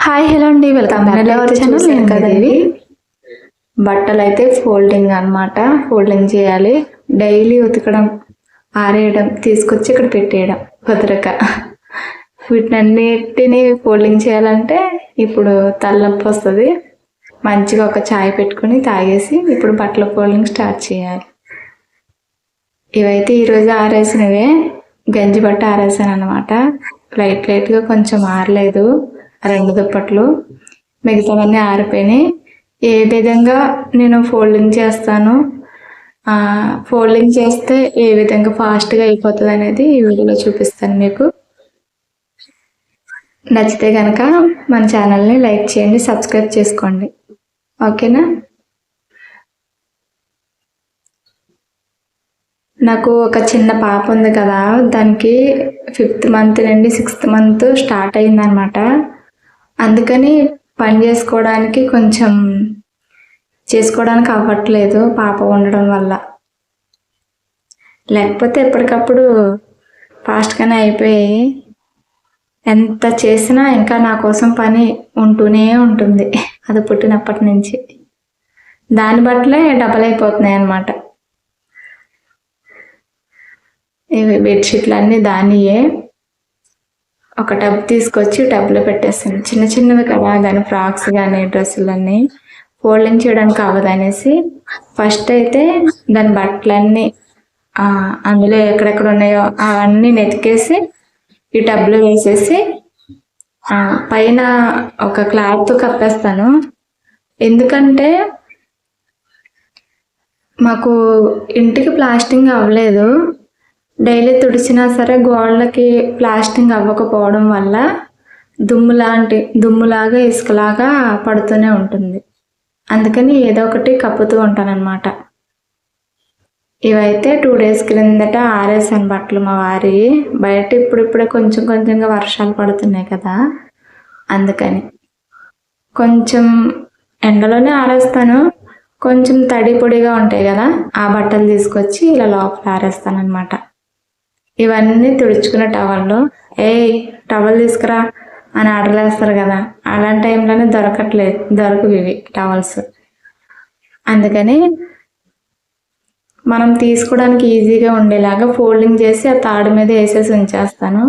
Hi hello అండి, welcome back to our channel. నేను కదేవి. బట్టలు అయితే ఫోల్డింగ్ అన్నమాట. ఫోల్డింగ్ చేయాలి, డైలీ ఉతకడం, ఆరేయడం, తీసుకొచ్చి ఇక్కడ పెట్టేయడం కుదరక వీటినన్నిటిని ఫోల్డింగ్ చేయాలంటే ఇప్పుడు తలనొప్పి వస్తుంది. మంచిగా ఒక చాయ్ పెట్టుకుని తాగేసి ఇప్పుడు బట్టల ఫోల్డింగ్ స్టార్ట్ చేయాలి. ఇవైతే ఈరోజు ఆరేసినవే, గంజి బట్ట ఆరేసాను అనమాట. లైట్గా కొంచెం ఆరలేదు, 2 దుప్పట్లు, మిగతావన్నీ ఆరిపోయినాయి. ఏ విధంగా నేను ఫోల్డింగ్ చేస్తాను, ఫోల్డింగ్ చేస్తే ఏ విధంగా ఫాస్ట్గా అయిపోతుంది అనేది ఈ వీడియోలో చూపిస్తాను మీకు. నచ్చితే కనుక మన ఛానల్ని లైక్ చేయండి, సబ్స్క్రైబ్ చేసుకోండి, ఓకేనా. నాకు ఒక చిన్న పాప ఉంది కదా, దానికి 5th మంత్ నుండి 6th మంత్ స్టార్ట్ అయిందనమాట. అందుకని పని చేసుకోవడానికి అవ్వట్లేదు పాప ఉండడం వల్ల. లేకపోతే ఎప్పటికప్పుడు ఫాస్ట్గానే అయిపోయాయి. ఎంత చేసినా ఇంకా నా కోసం పని ఉంటూనే ఉంటుంది, అది పుట్టినప్పటి నుంచి. దాని బట్టలే డబల్ అయిపోతున్నాయి అన్నమాట. ఇవి బెడ్షీట్లు అన్నీ దానియే. ఒక టబ్ తీసుకొచ్చి టబ్లో పెట్టేస్తాను. చిన్నవి కదా, దాని ఫ్రాక్స్ కానీ డ్రెస్సులన్నీ ఫోల్డింగ్ చేయడానికి అవ్వదనేసి ఫస్ట్ అయితే దాని బట్టలన్నీ అందులో ఎక్కడెక్కడ ఉన్నాయో అవన్నీ నెతికేసి ఈ టబ్లో వేసేసి పైన ఒక క్లాత్తో కప్పేస్తాను. ఎందుకంటే మాకు ఇంటికి ప్లాస్టింగ్ అవ్వలేదు. డైలీ తుడిచినా సరే గోడలకి ప్లాస్టింగ్ అవ్వకపోవడం వల్ల దుమ్ములాగా ఇసుకలాగా పడుతూనే ఉంటుంది. అందుకని ఏదో ఒకటి కప్పుతూ ఉంటాను అనమాట. ఇవైతే 2 days క్రిందట ఆరేసాను బట్టలు మా వారి. బయట ఇప్పుడిప్పుడే కొంచెంగా వర్షాలు పడుతున్నాయి కదా, అందుకని కొంచెం ఎండలోనే ఆరేస్తాను. కొంచెం తడి పొడిగా ఉంటాయి కదా, ఆ బట్టలు తీసుకొచ్చి ఇలా లోపల ఆరేస్తాను అనమాట. ఇవన్నీ తుడుచుకున్న టవల్లో టవల్ తీసుకురా అని ఆర్డర్ వేస్తారు కదా, అలాంటి టైంలోనే దొరకవు ఇవి టవల్స్. అందుకని మనం తీసుకోవడానికి ఈజీగా ఉండేలాగా ఫోల్డింగ్ చేసి ఆ తాడు మీద వేసేసి ఉంచేస్తాను.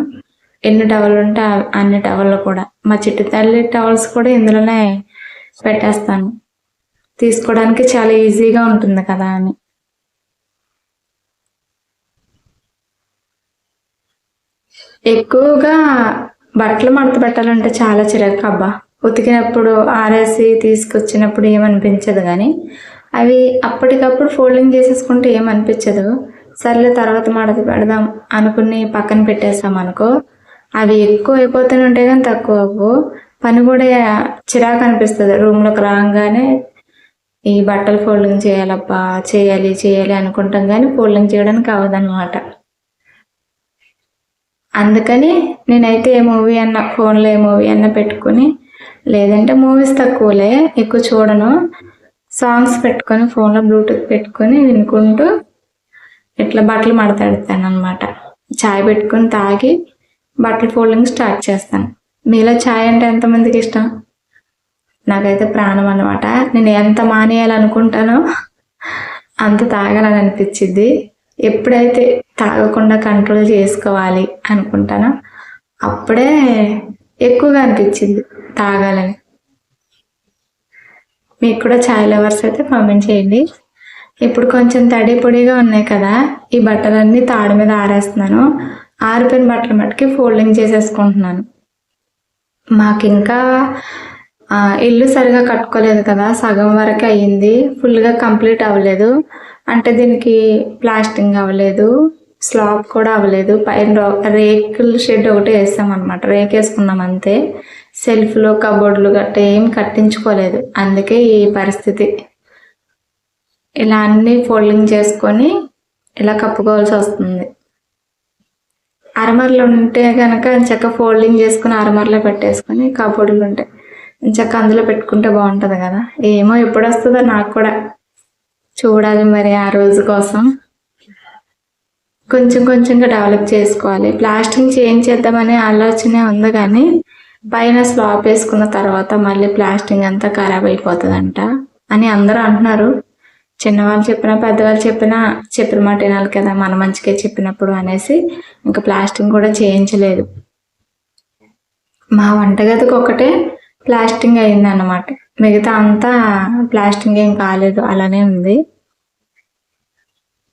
ఎన్ని టవల్ ఉంటే అన్ని టవల్లో కూడా మా చిట్టి తల్లి టవల్స్ కూడా ఇందులోనే పెట్టేస్తాను, తీసుకోవడానికి చాలా ఈజీగా ఉంటుంది కదా అని. ఎక్కువగా బట్టలు మడత పెట్టాలంటే చాలా చిరాకు అబ్బా. ఉతికినప్పుడు ఆరేసి తీసుకొచ్చినప్పుడు ఏమనిపించదు, కానీ అవి అప్పటికప్పుడు ఫోల్డింగ్ చేసేసుకుంటే ఏమనిపించదు. సర్లే తర్వాత మడత పెడదాం అనుకుని పక్కన పెట్టేసాం అనుకో, అవి ఎక్కువ అయిపోతూనే ఉంటాయి కానీ తక్కువ అవ్వు. పని కూడా చిరాకు అనిపిస్తుంది. రూమ్లోకి రాగానే ఈ బట్టలు ఫోల్డింగ్ చేయాలబ్బా, చేయాలి అనుకుంటాం కానీ ఫోల్డింగ్ చేయడానికి అవ్వదన్నమాట. అందుకని నేనైతే ఫోన్లో ఏ మూవీ అన్నా పెట్టుకుని, లేదంటే మూవీస్ తక్కువలే, ఎక్కువ చూడను, సాంగ్స్ పెట్టుకొని ఫోన్లో బ్లూటూత్ పెట్టుకొని వినుకుంటూ ఇట్లా బట్టలు మడతాడతాను అనమాట. చాయ్ పెట్టుకొని తాగి బట్టలు ఫోల్డింగ్ స్టార్ట్ చేస్తాను. మీలో చాయ్ అంటే ఎంతమందికి ఇష్టం? నాకైతే ప్రాణం అనమాట. నేను ఎంత మానేయాలనుకుంటానో అంత తాగాలని అనిపించింది. ఎప్పుడైతే తాగకుండా కంట్రోల్ చేసుకోవాలి అనుకుంటానో అప్పుడే ఎక్కువగా అనిపించింది తాగాలని. మీకు కూడా చాయ్ లవర్స్ అయితే కామెంట్ చేయండి. ఇప్పుడు కొంచెం తడి పొడిగా ఉన్నాయి కదా, ఈ బట్టలన్నీ తాడు మీద ఆరేస్తున్నాను. ఆరిపోయిన బట్టల మట్టుకి ఫోల్డింగ్ చేసేసుకుంటున్నాను. మాకు ఇంకా ఇల్లు సరిగా కట్టుకోలేదు కదా, సగం వరకు అయ్యింది, ఫుల్గా కంప్లీట్ అవ్వలేదు. అంటే దీనికి ప్లాస్టింగ్ అవ్వలేదు, స్లాబ్ కూడా అవ్వలేదు. పైన రేకుల షెడ్ ఒకటి వేసామన్నమాట, రేకు వేసుకున్నాం అంతే. సెల్ఫ్లో కబోర్డులు గట్ట ఏం కట్టించుకోలేదు. అందుకే ఈ పరిస్థితి. ఇలా అన్నీ ఫోల్డింగ్ చేసుకొని ఇలా కప్పుకోవాల్సి వస్తుంది. అరమరలు ఉంటే కనుక చక్కగా ఫోల్డింగ్ చేసుకుని అరమరలో పెట్టేసుకొని, కబోర్డులు ఉంటే చక్కగా అందులో పెట్టుకుంటే బాగుంటుంది కదా. ఏమో ఎప్పుడు వస్తుందో నాకు కూడా చూడాలి మరి. ఆ రోజు కోసం కొంచెంగా డెవలప్ చేసుకోవాలి. ప్లాస్టింగ్ చేంజ్ చేద్దామనే ఆలోచనే ఉంది, కానీ పైన స్లాబ్ వేసుకున్న తర్వాత మళ్ళీ ప్లాస్టింగ్ అంతా ఖరాబ్ అయిపోతుందంట అని అందరూ అంటున్నారు. చిన్నవాళ్ళు చెప్పినా పెద్దవాళ్ళు చెప్పిన మాట వినాలి కదా, మన మంచిగా చెప్పినప్పుడు అనేసి ఇంకా ప్లాస్టింగ్ కూడా చేయించలేదు. మా వంటగదికి ఒకటే ప్లాస్టింగ్ అయిందన్నమాట, మిగతా అంతా ప్లాస్టింగ్ ఏం కాలేదు, అలానే ఉంది.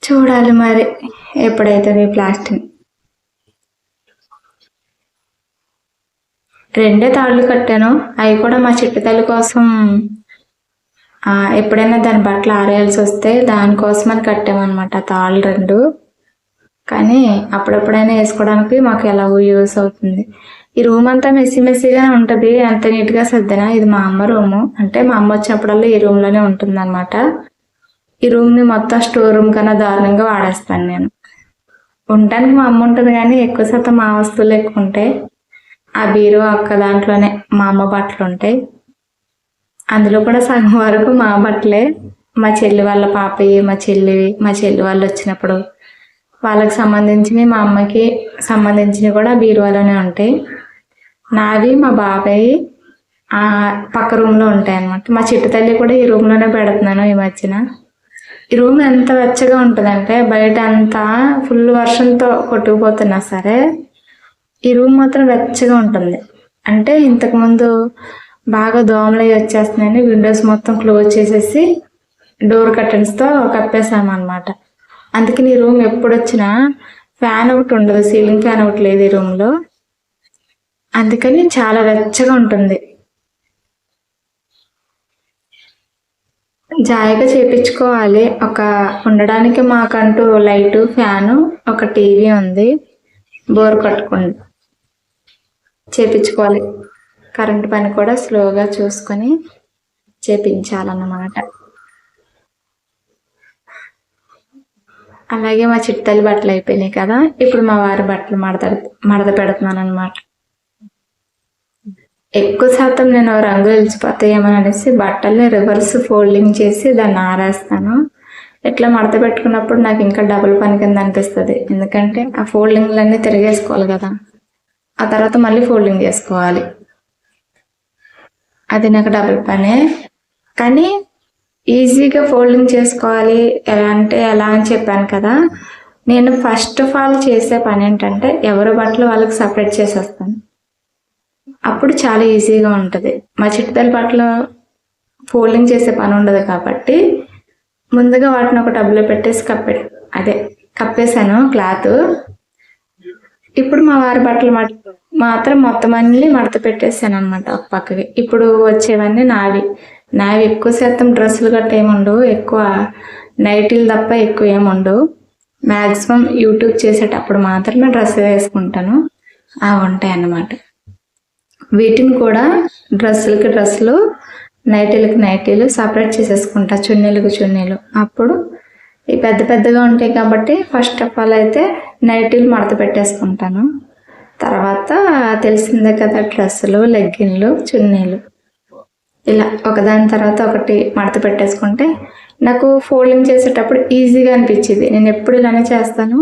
చూడాలి మరి ఎప్పుడైతుంది ప్లాస్టింగ్. 2 తాళ్ళు కట్టాను, అవి కూడా మా చిట్టు తల్లి కోసం. ఎప్పుడైనా దాని బట్టలు ఆరేయాల్సి వస్తే దానికోసమని కట్టామన్నమాట తాళ్ళు 2. కానీ అప్పుడెప్పుడైనా వేసుకోవడానికి మాకు ఎలాగో యూస్ అవుతుంది. ఈ రూమ్ అంతా మెస్సీగా ఉంటుంది, అంత నీట్గా సర్దిన. ఇది మా అమ్మ రూము, అంటే మా అమ్మ వచ్చినప్పుడల్లా ఈ రూమ్లోనే ఉంటుంది అనమాట. ఈ రూమ్ని మొత్తం స్టోర్ రూమ్ కన్నా దారుణంగా వాడేస్తాను నేను. ఉండటానికి మా అమ్మ ఉంటుంది కానీ ఎక్కువ శాతం మా వస్తువులు ఎక్కువ ఉంటాయి. ఆ బీరో అక్క దాంట్లోనే మా అమ్మ బట్టలు ఉంటాయి, అందులో కూడా సగం వరకు మా బట్టలే. మా చెల్లి వాళ్ళ పాపయ్యి, మా చెల్లి వాళ్ళు వచ్చినప్పుడు వాళ్ళకి సంబంధించినవి, మా అమ్మకి సంబంధించినవి కూడా బీరువాలోనే ఉంటాయి. నావి మా బాబాయ్ పక్క రూమ్లో ఉంటాయి అన్నమాట. మా చిట్టు తల్లి కూడా ఈ రూమ్లోనే పెడుతున్నాను ఈ మధ్యన. ఈ రూమ్ ఎంత వెచ్చగా ఉంటుందంటే బయట అంతా ఫుల్ వర్షంతో కొట్టుకుపోతున్నా సరే ఈ రూమ్ మాత్రం వెచ్చగా ఉంటుంది. అంటే ఇంతకుముందు బాగా దోమలు అవి వచ్చేస్తున్నాయని విండోస్ మొత్తం క్లోజ్ చేసేసి డోర్ కర్టెన్స్తో కప్పేసామన్నమాట. అందుకని ఈ రూమ్ ఎప్పుడు వచ్చినా ఫ్యాన్ ఒకటి ఉండదు, సీలింగ్ ఫ్యాన్ ఒకటి లేదు ఈ రూమ్లో, అందుకని చాలా వెచ్చగా ఉంటుంది. జాయిగా చేపించుకోవాలి. ఉండడానికి మాకంటూ లైటు, ఫ్యాను, ఒక టీవీ ఉంది. బోర్ కట్టుకోండి చేపించుకోవాలి. కరెంటు పని కూడా స్లోగా చూసుకొని చేపించాలన్నమాట. అలాగే మా చిట్టలి బట్టలు అయిపోయినాయి కదా, ఇప్పుడు మా వారి బట్టలు మడత పెడుతున్నాను అనమాట. ఎక్కువ శాతం నేను రంగులు వెలిచిపోతాయేమని అనేసి బట్టల్ని రివర్స్ ఫోల్డింగ్ చేసి దాన్ని ఆరేస్తాను. ఇట్లా మడత పెట్టుకున్నప్పుడు నాకు ఇంకా డబుల్ పని కింద అనిపిస్తుంది, ఎందుకంటే ఆ ఫోల్డింగ్లన్నీ తిరిగేసుకోవాలి కదా, ఆ తర్వాత మళ్ళీ ఫోల్డింగ్ చేసుకోవాలి. అది నాకు డబుల్ పనే, కానీ ఈజీగా ఫోల్డింగ్ చేసుకోవాలి. ఎలా అని చెప్పాను కదా, నేను ఫస్ట్ ఆఫ్ ఆల్ చేసే పని ఏంటంటే ఎవరి బట్టలు వాళ్ళకి సపరేట్ చేసేస్తాను. అప్పుడు చాలా ఈజీగా ఉంటుంది. మా చిట్టుతల్లి బట్టలు ఫోల్డింగ్ చేసే పని ఉండదు కాబట్టి ముందుగా వాటిని ఒక టబ్లో పెట్టేసి కప్పేసాను క్లాత్. ఇప్పుడు మా వారి బట్టలు మాత్రం మొత్తం అన్ని మడత పెట్టేసాను అనమాట ఒక పక్కకి. ఇప్పుడు వచ్చేవన్నీ నావి ఎక్కువ శాతం డ్రెస్సులు గట్ట ఏముండవు, ఎక్కువ నైటీలు తప్ప ఎక్కువ ఏముండవు. మ్యాక్సిమం యూట్యూబ్ చేసేటప్పుడు మాత్రమే డ్రెస్ వేసుకుంటాను, అవి ఉంటాయి అన్నమాట. వీటిని కూడా డ్రెస్సులకి డ్రెస్సులు, నైటీలకి నైటీలు సపరేట్ చేసేసుకుంటా, చున్నీలకు చున్నీలు. అప్పుడు ఈ పెద్దగా ఉంటాయి కాబట్టి ఫస్ట్ ఆఫ్ ఆల్ అయితే నైటీలు మడత పెట్టేసుకుంటాను. తర్వాత తెలిసిందే కదా డ్రెస్సులు, లెగ్గిన్లు, చున్నీలు ఇలా ఒకదాని తర్వాత ఒకటి మడత పెట్టేసుకుంటే నాకు ఫోల్డింగ్ చేసేటప్పుడు ఈజీగా అనిపించింది. నేను ఎప్పుడు ఇలానే చేస్తాను,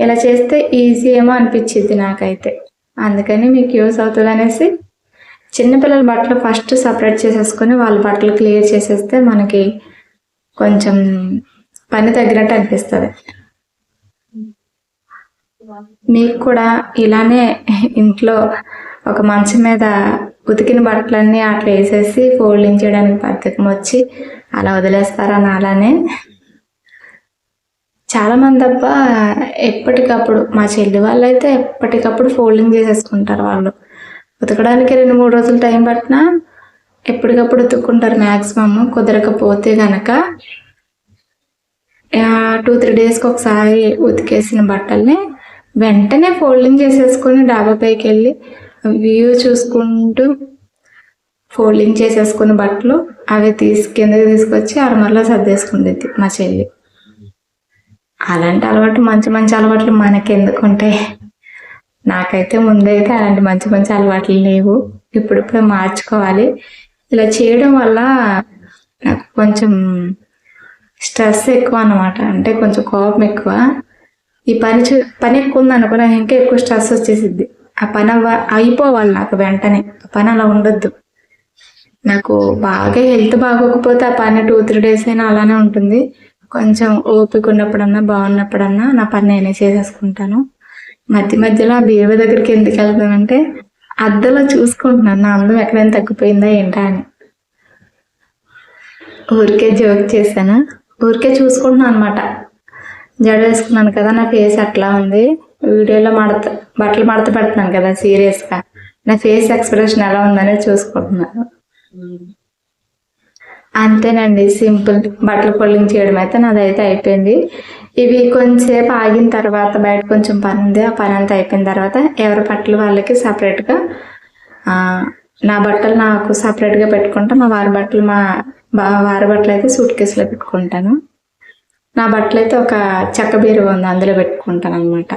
ఇలా చేస్తే ఈజీ ఏమో అనిపించింది నాకైతే. అందుకని మీకు యూస్ అవుతుంది అనేసి చిన్నపిల్లల బట్టలు ఫస్ట్ సపరేట్ చేసేసుకొని వాళ్ళ బట్టలు క్లియర్ చేసేస్తే మనకి కొంచెం పని తగ్గినట్టు అనిపిస్తుంది. మీకు కూడా ఇలానే ఇంట్లో ఒక మంచం మీద ఉతికిన బట్టలన్నీ అట్లా వేసేసి ఫోల్డింగ్ చేయడానికి బద్ధకం వచ్చి అలా వదిలేస్తారా? అలానే చాలామంది అబ్బా ఎప్పటికప్పుడు, మా చెల్లి వాళ్ళు అయితే ఎప్పటికప్పుడు ఫోల్డింగ్ చేసేసుకుంటారు. వాళ్ళు ఉతకడానికి 2-3 రోజులు టైం పట్టినా ఎప్పటికప్పుడు ఉతుక్కుంటారు. మ్యాక్సిమమ్ కుదరకపోతే కనుక 2-3 డేస్కి ఒకసారి ఉతికేసిన బట్టల్ని వెంటనే ఫోల్డింగ్ చేసేసుకొని డాబా పైకి వెళ్ళి వ్యూ చూసుకుంటూ ఫోల్డింగ్ చేసేసుకుని బట్టలు అవి కిందకి తీసుకొచ్చి అరమరలో సర్దేసుకుంటుంది మా చెల్లి. అలాంటి అలవాటు మంచి అలవాట్లు మనకి ఎందుకు ఉంటాయి? నాకైతే ముందైతే అలాంటి మంచి అలవాట్లు లేవు, ఇప్పుడిప్పుడే మార్చుకోవాలి. ఇలా చేయడం వల్ల నాకు కొంచెం స్ట్రెస్ ఎక్కువ అన్నమాట, అంటే కొంచెం కోపం ఎక్కువ. ఈ పని ఎక్కువ ఉంది అనుకో నాకు ఇంకా ఎక్కువ స్ట్రెస్ వచ్చేసిద్ది. ఆ పని అయిపోవాలి నాకు వెంటనే. ఆ పని అలా ఉండొద్దు. నాకు బాగా హెల్త్ బాగోకపోతే ఆ పని 2-3 డేస్ అయినా అలానే ఉంటుంది. కొంచెం ఓపిక ఉన్నప్పుడన్నా బాగున్నప్పుడన్నా నా పని నేనే చేసేసుకుంటాను. మధ్య మధ్యలో ఆ బీరువా దగ్గరికి ఎందుకు వెళ్తానంటే అద్దంలో చూసుకుంటున్నాను నా అందం ఎక్కడైనా తగ్గిపోయిందా ఏంటా అని. ఊరికే జోక్ చేశాను. ఊరికే చూసుకుంటున్నాను అనమాట. జడ వేసుకున్నాను కదా, నా ఫేస్ అట్లా ఉంది. వీడియోలో బట్టలు మడత పెడుతున్నాను కదా సీరియస్గా, నా ఫేస్ ఎక్స్ప్రెషన్ ఎలా ఉందనేది చూసుకుంటున్నాను. అంతేనండి, సింపుల్. బట్టలు ఫోల్డింగ్ చేయడం అయితే నాదైతే అయిపోయింది. ఇవి కొంచెంసేపు ఆగిన తర్వాత బయట కొంచెం పని ఉంది, ఆ పని అంతా అయిపోయిన తర్వాత ఎవరి బట్టలు వాళ్ళకి సపరేట్గా, నా బట్టలు నాకు సపరేట్గా పెట్టుకుంటా. మా వారి బట్టలు అయితే సూట్ కేసులో పెట్టుకుంటాను. నా బట్టలు అయితే ఒక చెక్క బీరువా ఉంది, అందులో పెట్టుకుంటాను అనమాట.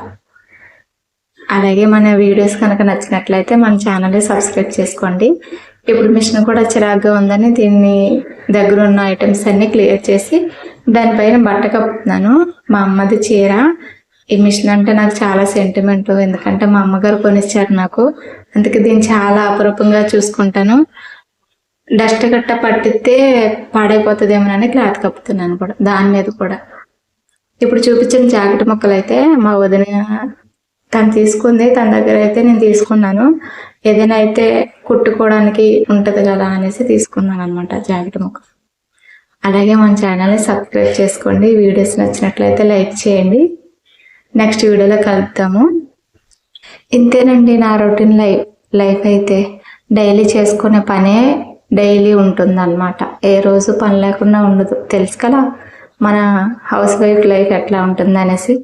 అలాగే మన వీడియోస్ కనుక నచ్చినట్లయితే మన ఛానల్ని సబ్స్క్రైబ్ చేసుకోండి. ఇప్పుడు మిషన్ కూడా చిరాగ్గా ఉందని దీన్ని దగ్గర ఉన్న ఐటమ్స్ అన్నీ క్లియర్ చేసి దానిపైన బట్ట కప్పుతున్నాను. మా అమ్మది చీర. ఈ మిషన్ అంటే నాకు చాలా సెంటిమెంట్, ఎందుకంటే మా అమ్మగారు కొనిచ్చారు నాకు. అందుకే దీన్ని చాలా అపురూపంగా చూసుకుంటాను. డస్ట్ గట్ట పట్టితే పాడైపోతుందేమోనని క్లాత్ కప్పుతున్నాను కూడా దాని మీద కూడా. ఇప్పుడు చూపించిన జాకెట్ ముక్కలు అయితే మా వదిన తను తీసుకుంది, తన దగ్గర అయితే నేను తీసుకున్నాను. ఏదైనా అయితే కుట్టుకోవడానికి ఉంటుంది కదా అనేసి తీసుకున్నాను అనమాట జాకెట్ ముక్క. అలాగే మన ఛానల్ని సబ్స్క్రైబ్ చేసుకోండి. వీడియోస్ నచ్చినట్లయితే లైక్ చేయండి. నెక్స్ట్ వీడియోలో కలుద్దాము. ఇంతేనండి నా రొటీన్ లైఫ్ అయితే. డైలీ చేసుకునే పనే డైలీ ఉంటుందన్నమాట. ఏ రోజు పని లేకుండా ఉండదు. తెలుసు కదా మన హౌస్ వైఫ్ లైఫ్ ఎట్లా ఉంటుంది అనేసి.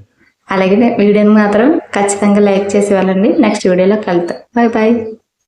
అలాగే వీడియోని మాత్రం ఖచ్చితంగా లైక్ చేసి వెళ్ళండి. నెక్స్ట్ వీడియోలో కలుద్దాం. Bye bye.